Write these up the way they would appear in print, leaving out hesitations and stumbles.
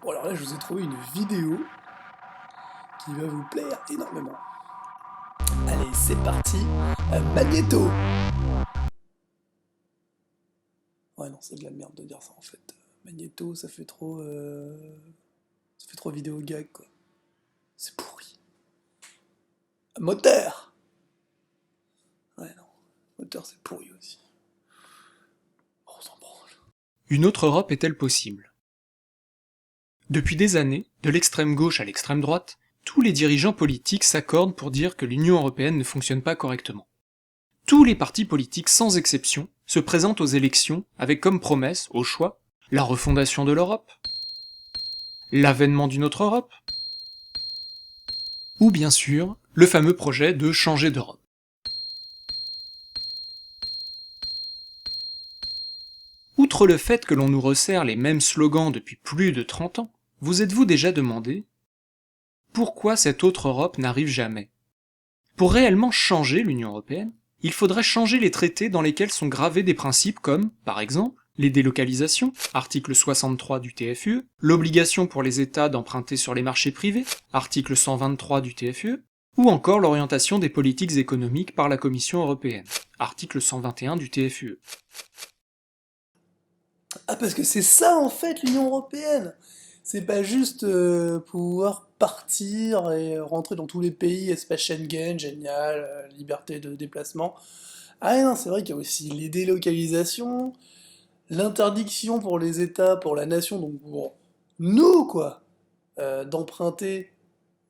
Bon alors là, je vous ai trouvé une vidéo qui va vous plaire énormément. Allez, c'est parti, Magnéto. Ouais non, c'est de la merde de dire ça en fait. Magnéto, ça fait trop... Ça fait trop vidéo gag quoi. C'est pourri. Moteur. Ouais non, moteur c'est pourri aussi. On s'en branle. Une autre Europe est-elle possible? Depuis des années, de l'extrême gauche à l'extrême droite, tous les dirigeants politiques s'accordent pour dire que l'Union européenne ne fonctionne pas correctement. Tous les partis politiques, sans exception, se présentent aux élections avec comme promesse, au choix, la refondation de l'Europe, l'avènement d'une autre Europe, ou bien sûr, le fameux projet de changer d'Europe. Outre le fait que l'on nous resserre les mêmes slogans depuis plus de 30 ans, vous êtes-vous déjà demandé pourquoi cette autre Europe n'arrive jamais? Pour réellement changer l'Union européenne, il faudrait changer les traités dans lesquels sont gravés des principes comme, par exemple, les délocalisations, article 63 du TFUE, l'obligation pour les États d'emprunter sur les marchés privés, article 123 du TFUE, ou encore l'orientation des politiques économiques par la Commission européenne, article 121 du TFUE. Ah parce que c'est ça en fait l'Union européenne. C'est pas juste pouvoir partir et rentrer dans tous les pays, espace Schengen, génial, liberté de déplacement. Ah non, c'est vrai qu'il y a aussi les délocalisations, l'interdiction pour les États, pour la nation, donc pour nous quoi, d'emprunter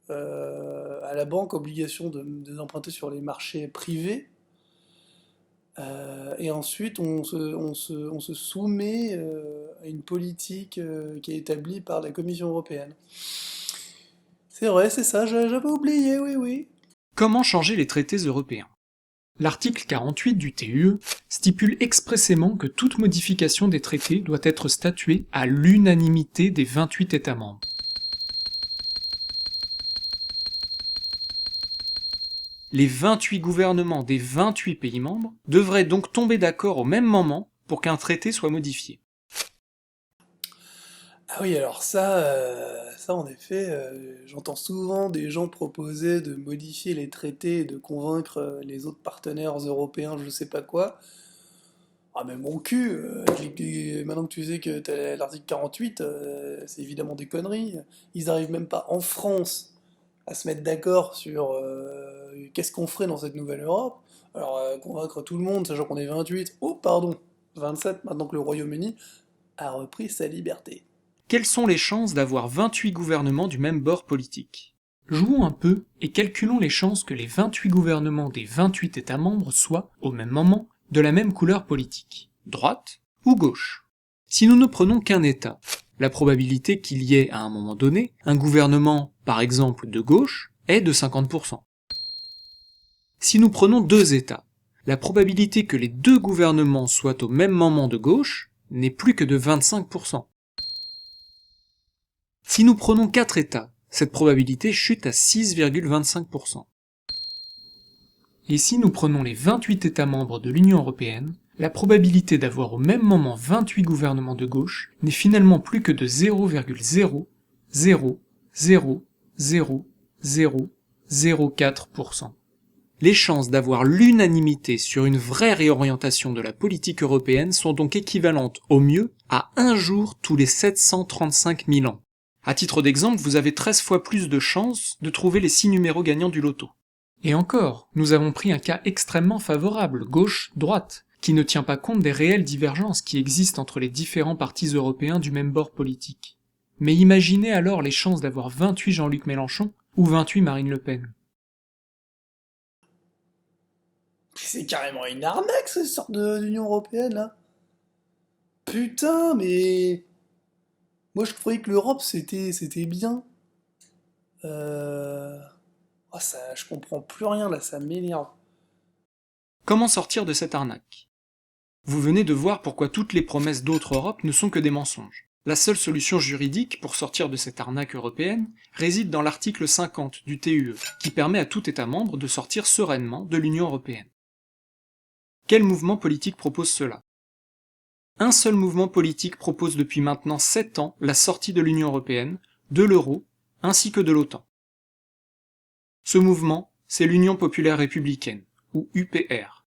à la banque, obligation d'emprunter sur les marchés privés. Et ensuite, on se soumet à une politique qui est établie par la Commission européenne. C'est vrai, c'est ça, j'avais oublié, oui, oui. Comment changer les traités européens? L'article 48 du TUE stipule expressément que toute modification des traités doit être statuée à l'unanimité des 28 États membres. Les 28 gouvernements des 28 pays membres devraient donc tomber d'accord au même moment pour qu'un traité soit modifié. Ah oui, alors ça en effet, j'entends souvent des gens proposer de modifier les traités et de convaincre les autres partenaires européens, je sais pas quoi. Ah mais mon cul, maintenant que tu sais que t'as l'article 48, c'est évidemment des conneries. Ils arrivent même pas en France à se mettre d'accord sur qu'est-ce qu'on ferait dans cette nouvelle Europe. Alors convaincre tout le monde, sachant qu'on est 28, oh pardon, 27, maintenant que le Royaume-Uni a repris sa liberté. Quelles sont les chances d'avoir 28 gouvernements du même bord politique? Jouons un peu et calculons les chances que les 28 gouvernements des 28 États membres soient, au même moment, de la même couleur politique, droite ou gauche. Si nous ne prenons qu'un État, la probabilité qu'il y ait, à un moment donné, un gouvernement, par exemple, de gauche, est de 50%. Si nous prenons deux États, la probabilité que les deux gouvernements soient au même moment de gauche n'est plus que de 25%. Si nous prenons 4 États, cette probabilité chute à 6,25%. Et si nous prenons les 28 États membres de l'Union européenne, la probabilité d'avoir au même moment 28 gouvernements de gauche n'est finalement plus que de 0,0000004%. Les chances d'avoir l'unanimité sur une vraie réorientation de la politique européenne sont donc équivalentes au mieux à un jour tous les 735 000 ans. À titre d'exemple, vous avez 13 fois plus de chances de trouver les 6 numéros gagnants du loto. Et encore, nous avons pris un cas extrêmement favorable, gauche-droite, qui ne tient pas compte des réelles divergences qui existent entre les différents partis européens du même bord politique. Mais imaginez alors les chances d'avoir 28 Jean-Luc Mélenchon ou 28 Marine Le Pen. C'est carrément une arnaque cette sorte d'Union européenne là. Putain, mais moi je croyais que l'Europe c'était bien. Euh... Oh, ça, je comprends plus rien là, ça m'énerve. Comment sortir de cette arnaque? Vous venez de voir pourquoi toutes les promesses d'autres Europe ne sont que des mensonges. La seule solution juridique pour sortir de cette arnaque européenne réside dans l'article 50 du TUE, qui permet à tout État membre de sortir sereinement de l'Union européenne. Quel mouvement politique propose cela? Un seul mouvement politique propose depuis maintenant 7 ans la sortie de l'Union européenne, de l'euro, ainsi que de l'OTAN. Ce mouvement, c'est l'Union populaire républicaine, ou UPR.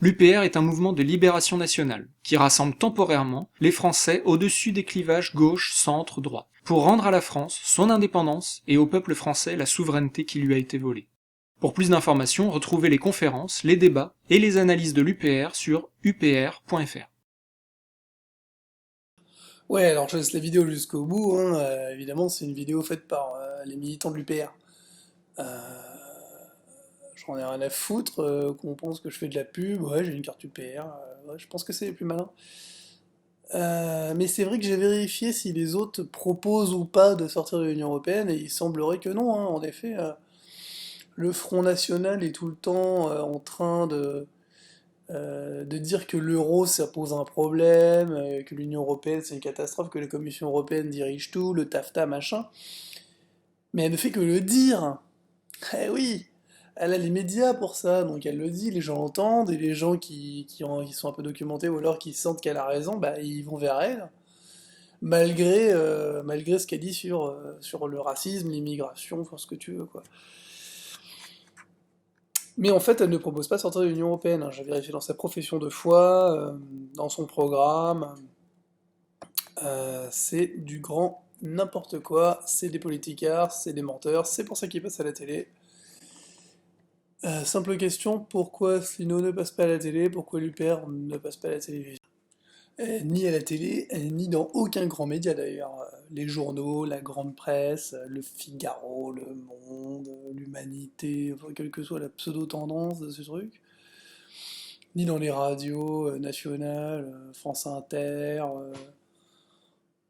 L'UPR est un mouvement de libération nationale, qui rassemble temporairement les Français au-dessus des clivages gauche, centre, droite, pour rendre à la France son indépendance et au peuple français la souveraineté qui lui a été volée. Pour plus d'informations, retrouvez les conférences, les débats et les analyses de l'UPR sur upr.fr. Ouais, alors je laisse la vidéo jusqu'au bout, hein. Évidemment, c'est une vidéo faite par les militants de l'UPR. J'en ai rien à foutre qu'on pense que je fais de la pub. Ouais, j'ai une carte UPR. Ouais, je pense que c'est les plus malins. Mais c'est vrai que j'ai vérifié si les autres proposent ou pas de sortir de l'Union Européenne, et il semblerait que non, hein. En effet, le Front National est tout le temps en train de dire que l'euro ça pose un problème, que l'Union Européenne c'est une catastrophe, que la Commission Européenne dirige tout, le TAFTA, machin. Mais elle ne fait que le dire. Eh oui, elle a les médias pour ça, donc elle le dit, les gens l'entendent, et les gens qui sont un peu documentés ou alors qui sentent qu'elle a raison, bah ils vont vers elle, malgré ce qu'elle dit sur le racisme, l'immigration, enfin ce que tu veux, quoi. Mais en fait, elle ne propose pas de sortir de l'Union Européenne, hein. J'ai vérifié dans sa profession de foi, dans son programme, c'est du grand n'importe quoi, c'est des politicards, c'est des menteurs, c'est pour ça qu'ils passent à la télé. Simple question, pourquoi Asselineau ne passe pas à la télé? Pourquoi l'UPR ne passe pas à la télévision? Ni à la télé, ni dans aucun grand média d'ailleurs. Les journaux, la grande presse, le Figaro, le Monde, l'Humanité, enfin, quelle que soit la pseudo-tendance de ce truc. Ni dans les radios nationales, France Inter,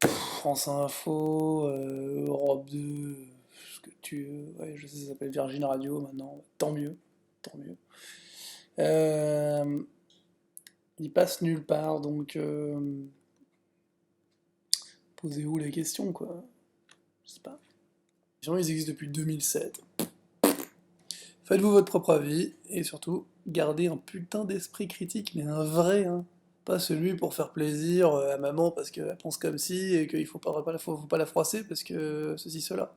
France Info, Europe 2, ce que tu veux. Ouais, je sais, ça s'appelle Virgin Radio maintenant. Tant mieux, tant mieux. Euh, il passe nulle part, donc posez-vous la question, quoi. Je sais pas. Les gens, ils existent depuis 2007. Faites-vous votre propre avis, et surtout, gardez un putain d'esprit critique, mais un vrai, hein. Pas celui pour faire plaisir à maman parce qu'elle pense comme si, et qu'il faut pas la froisser parce que ceci, cela.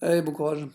Allez, bon courage.